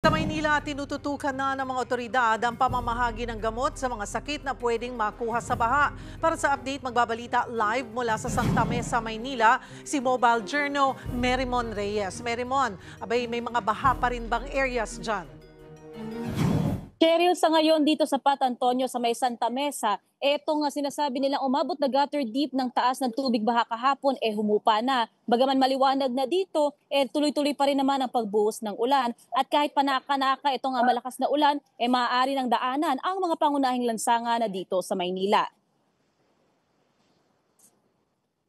Sa Maynila, tinututukan na ng mga otoridad ang pamamahagi ng gamot sa mga sakit na pwedeng makuha sa baha. Para sa update, magbabalita live mula sa Santa Mesa, Maynila, si Mobile Journal Merimon Reyes. Merimon, abay, may mga baha pa rin bang areas dyan? Cheryl, sa ngayon dito sa Pat Antonio sa may Santa Mesa, eto nga sinasabi nilang umabot na gutter deep ng taas ng tubig baha kahapon humupa na. Bagaman maliwanag na dito, tuloy-tuloy pa rin naman ang pagbuhos ng ulan. At kahit panaka-naka itong malakas na ulan, maaari ng daanan ang mga pangunahing lansangan na dito sa Maynila.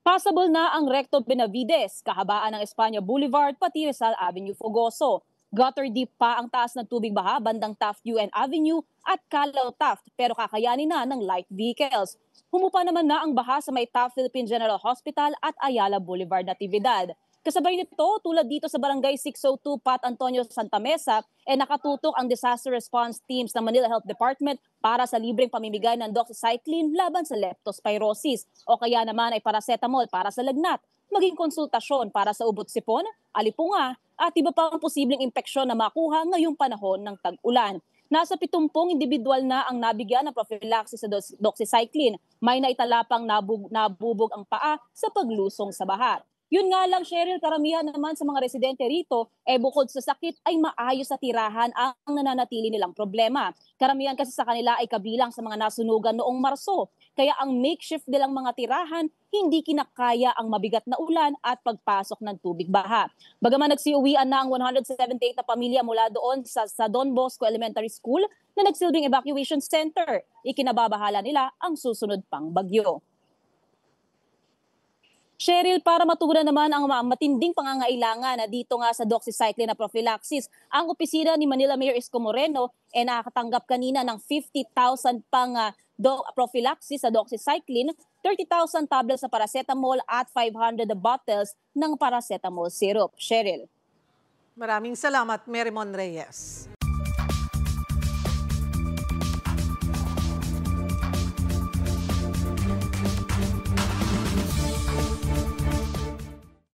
Possible na ang Recto Benavides, kahabaan ng Espanya Boulevard, pati Rizal Avenue Fogoso. Gutter deep pa ang taas ng tubig baha bandang Taft UN Avenue at Calao Taft pero kakayanin na ng light vehicles. Humupa naman na ang baha sa may Taft Philippine General Hospital at Ayala Boulevard Natividad. Kasabay nito, tulad dito sa Barangay 602 Pat Antonio Santa Mesa, nakatutok ang disaster response teams ng Manila Health Department para sa libreng pamimigay ng doxycycline laban sa leptospirosis o kaya naman ay paracetamol para sa lagnat, maging konsultasyon para sa ubot-sipon, alipunga at iba pang posibleng impeksyon na makuha ngayong panahon ng tag-ulan. Nasa 70 individual na ang nabigyan ng prophylaxis sa doxycycline. May naitalapang nabubog ang paa sa paglusong sa baha. Yun nga lang, Cheryl, karamihan naman sa mga residente rito, bukod sa sakit ay maayos sa tirahan ang nananatili nilang problema. Karamihan kasi sa kanila ay kabilang sa mga nasunugan noong Marso. Kaya ang makeshift nilang mga tirahan, hindi kinakaya ang mabigat na ulan at pagpasok ng tubig baha. Bagaman nagsiuwian na ang 178 na pamilya mula doon sa Don Bosco Elementary School na nagsilbing evacuation center, ikinababahala nila ang susunod pang bagyo. Cheryl, para matugunan naman ang matinding pangangailangan na dito nga sa doxycycline na prophylaxis, ang opisina ni Manila Mayor Isko Moreno nakakatanggap kanina ng 50,000 pang prophylaxis sa doxycycline, 30,000 tablets sa paracetamol at 500 bottles ng paracetamol syrup. Cheryl. Maraming salamat, Merimon Reyes.